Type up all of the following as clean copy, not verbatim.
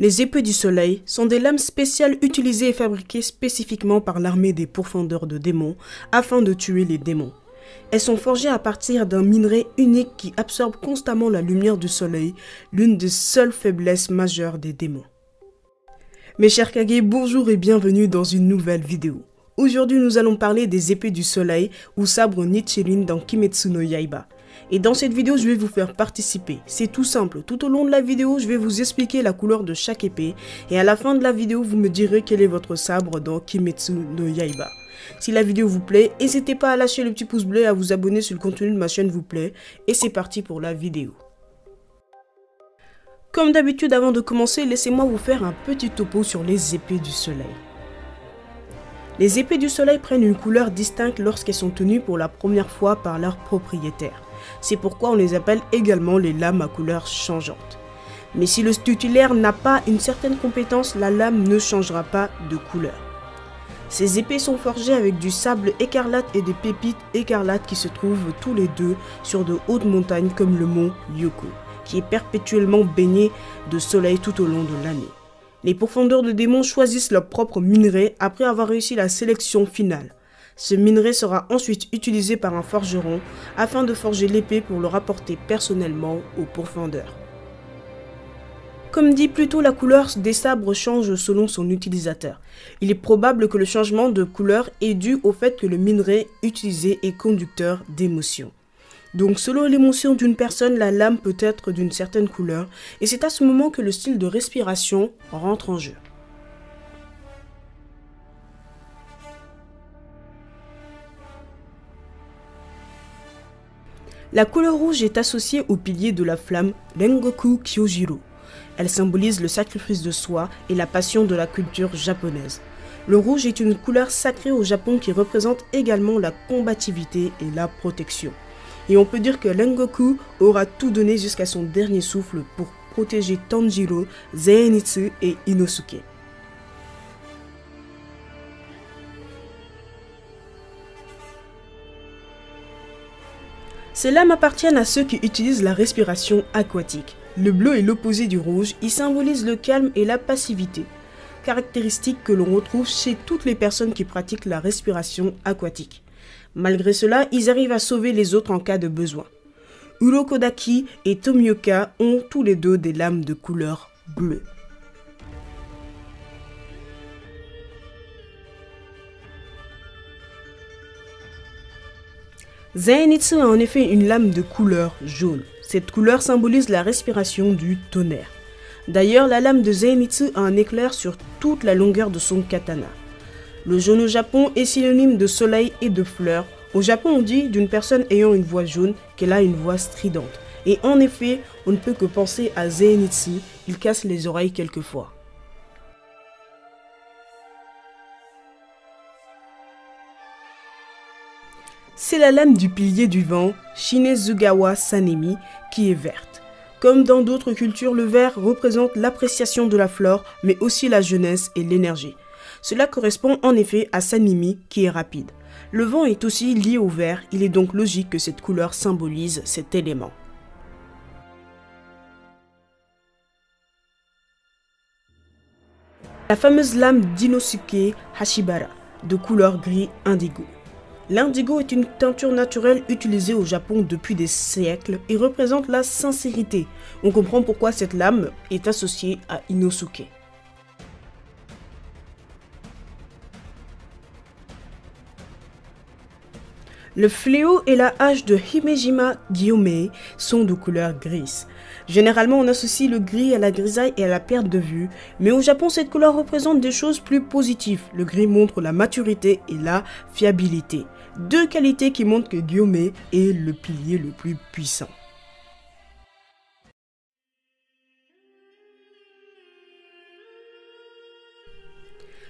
Les épées du soleil sont des lames spéciales utilisées et fabriquées spécifiquement par l'armée des pourfendeurs de démons afin de tuer les démons. Elles sont forgées à partir d'un minerai unique qui absorbe constamment la lumière du soleil, l'une des seules faiblesses majeures des démons. Mes chers Kage, bonjour et bienvenue dans une nouvelle vidéo. Aujourd'hui nous allons parler des épées du soleil ou sabre Nichirin dans Kimetsu no Yaiba. Et dans cette vidéo, je vais vous faire participer. C'est tout simple. Tout au long de la vidéo, je vais vous expliquer la couleur de chaque épée. Et à la fin de la vidéo, vous me direz quel est votre sabre dans Kimetsu no Yaiba. Si la vidéo vous plaît, n'hésitez pas à lâcher le petit pouce bleu et à vous abonner si le contenu de ma chaîne vous plaît. Et c'est parti pour la vidéo. Comme d'habitude, avant de commencer, laissez-moi vous faire un petit topo sur les épées du soleil. Les épées du soleil prennent une couleur distincte lorsqu'elles sont tenues pour la première fois par leur propriétaire. C'est pourquoi on les appelle également les lames à couleur changeante. Mais si le titulaire n'a pas une certaine compétence, la lame ne changera pas de couleur. Ces épées sont forgées avec du sable écarlate et des pépites écarlates qui se trouvent tous les deux sur de hautes montagnes comme le mont Ryoko, qui est perpétuellement baigné de soleil tout au long de l'année. Les pourfendeurs de démons choisissent leur propre minerai après avoir réussi la sélection finale. Ce minerai sera ensuite utilisé par un forgeron afin de forger l'épée pour le rapporter personnellement au pourfendeur. Comme dit plus tôt, la couleur des sabres change selon son utilisateur. Il est probable que le changement de couleur est dû au fait que le minerai utilisé est conducteur d'émotions. Donc selon l'émotion d'une personne, la lame peut être d'une certaine couleur et c'est à ce moment que le style de respiration rentre en jeu. La couleur rouge est associée au pilier de la flamme Rengoku Kyojiro. Elle symbolise le sacrifice de soi et la passion de la culture japonaise. Le rouge est une couleur sacrée au Japon qui représente également la combativité et la protection. Et on peut dire que Rengoku aura tout donné jusqu'à son dernier souffle pour protéger Tanjiro, Zenitsu et Inosuke. Ces lames appartiennent à ceux qui utilisent la respiration aquatique. Le bleu est l'opposé du rouge, il symbolise le calme et la passivité, caractéristiques que l'on retrouve chez toutes les personnes qui pratiquent la respiration aquatique. Malgré cela, ils arrivent à sauver les autres en cas de besoin. Urokodaki et Tomioka ont tous les deux des lames de couleur bleue. Zenitsu a en effet une lame de couleur jaune. Cette couleur symbolise la respiration du tonnerre. D'ailleurs, la lame de Zenitsu a un éclair sur toute la longueur de son katana. Le jaune au Japon est synonyme de soleil et de fleurs. Au Japon, on dit d'une personne ayant une voix jaune qu'elle a une voix stridente. Et en effet, on ne peut que penser à Zenitsu, il casse les oreilles quelquefois. C'est la lame du pilier du vent, Shinezugawa Sanemi, qui est verte. Comme dans d'autres cultures, le vert représente l'appréciation de la flore, mais aussi la jeunesse et l'énergie. Cela correspond en effet à Sanemi, qui est rapide. Le vent est aussi lié au vert, il est donc logique que cette couleur symbolise cet élément. La fameuse lame d'Inosuke Hashibara, de couleur gris indigo. L'indigo est une teinture naturelle utilisée au Japon depuis des siècles et représente la sincérité. On comprend pourquoi cette lame est associée à Inosuke. Le fléau et la hache de Himejima Gyomei sont de couleur grise. Généralement, on associe le gris à la grisaille et à la perte de vue, mais au Japon, cette couleur représente des choses plus positives. Le gris montre la maturité et la fiabilité. Deux qualités qui montrent que Gyomei est le pilier le plus puissant.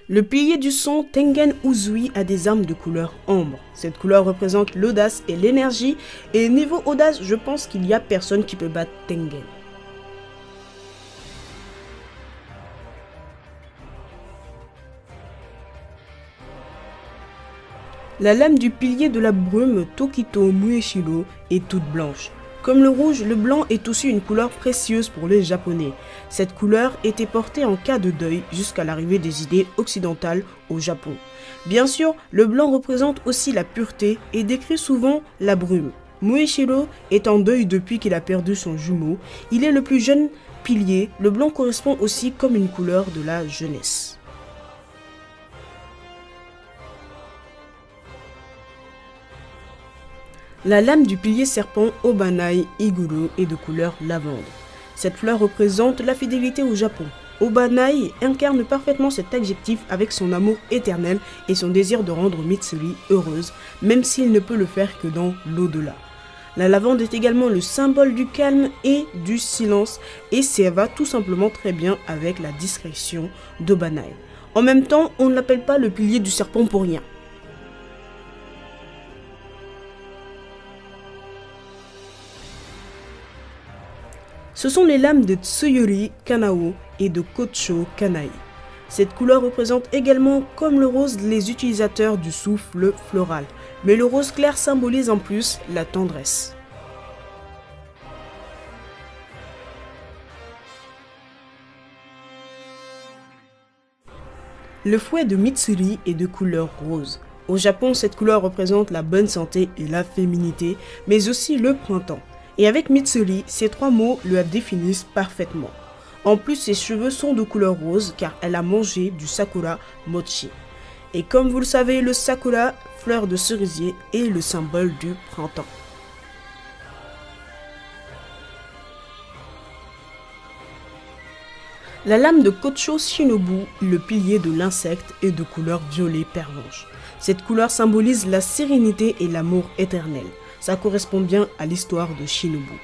Le pilier du son Tengen Uzui a des armes de couleur ambre. Cette couleur représente l'audace et l'énergie, et niveau audace, je pense qu'il n'y a personne qui peut battre Tengen. La lame du pilier de la brume Tokito Mueshiro est toute blanche. Comme le rouge, le blanc est aussi une couleur précieuse pour les Japonais. Cette couleur était portée en cas de deuil jusqu'à l'arrivée des idées occidentales au Japon. Bien sûr, le blanc représente aussi la pureté et décrit souvent la brume. Mueshiro est en deuil depuis qu'il a perdu son jumeau. Il est le plus jeune pilier. Le blanc correspond aussi comme une couleur de la jeunesse. La lame du pilier serpent Obanai Iguro est de couleur lavande. Cette fleur représente la fidélité au Japon. Obanai incarne parfaitement cet adjectif avec son amour éternel et son désir de rendre Mitsuri heureuse, même s'il ne peut le faire que dans l'au-delà. La lavande est également le symbole du calme et du silence, et ça va tout simplement très bien avec la discrétion d'Obanai. En même temps, on ne l'appelle pas le pilier du serpent pour rien. Ce sont les lames de Tsuyuri Kanao et de Kocho Kanai. Cette couleur représente également, comme le rose, les utilisateurs du souffle floral, mais le rose clair symbolise en plus la tendresse. Le fouet de Mitsuri est de couleur rose. Au Japon, cette couleur représente la bonne santé et la féminité, mais aussi le printemps. Et avec Mitsuri, ces trois mots le définissent parfaitement. En plus, ses cheveux sont de couleur rose car elle a mangé du sakura mochi. Et comme vous le savez, le sakura, fleur de cerisier, est le symbole du printemps. La lame de Kocho Shinobu, le pilier de l'insecte, est de couleur violet pervenche. Cette couleur symbolise la sérénité et l'amour éternel. Ça correspond bien à l'histoire de Shinobu.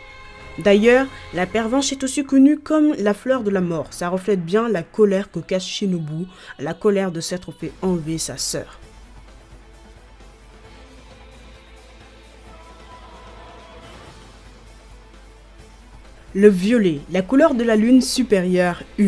D'ailleurs, la pervenche est aussi connue comme la fleur de la mort. Ça reflète bien la colère que cache Shinobu, la colère de s'être fait enlever sa sœur. Le violet, la couleur de la lune supérieure 1,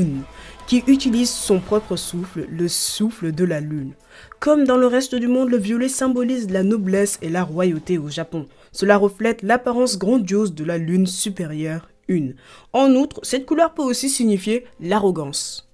qui utilise son propre souffle, le souffle de la lune. Comme dans le reste du monde, le violet symbolise la noblesse et la royauté au Japon. Cela reflète l'apparence grandiose de la lune supérieure 1. En outre, cette couleur peut aussi signifier l'arrogance.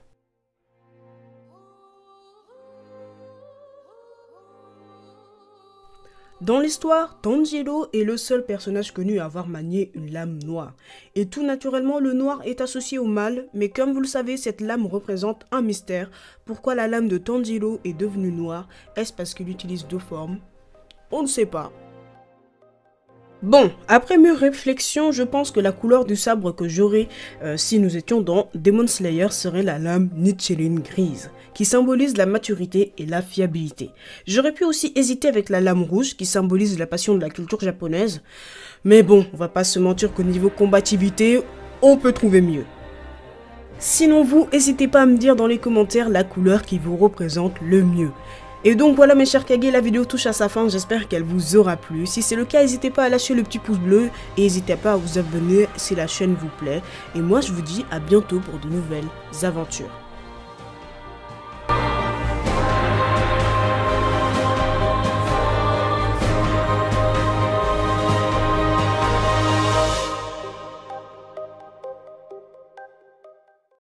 Dans l'histoire, Tanjiro est le seul personnage connu à avoir manié une lame noire. Et tout naturellement, le noir est associé au mal, mais comme vous le savez, cette lame représente un mystère. Pourquoi la lame de Tanjiro est devenue noire? Est-ce parce qu'il utilise deux formes? On ne sait pas. Bon, après mûre réflexion, je pense que la couleur du sabre que j'aurais si nous étions dans Demon Slayer serait la lame Nichirin grise, qui symbolise la maturité et la fiabilité. J'aurais pu aussi hésiter avec la lame rouge, qui symbolise la passion de la culture japonaise, mais bon, on va pas se mentir qu'au niveau combativité, on peut trouver mieux. Sinon vous, n'hésitez pas à me dire dans les commentaires la couleur qui vous représente le mieux. Et donc voilà mes chers Kage, la vidéo touche à sa fin, j'espère qu'elle vous aura plu. Si c'est le cas, n'hésitez pas à lâcher le petit pouce bleu et n'hésitez pas à vous abonner si la chaîne vous plaît. Et moi je vous dis à bientôt pour de nouvelles aventures.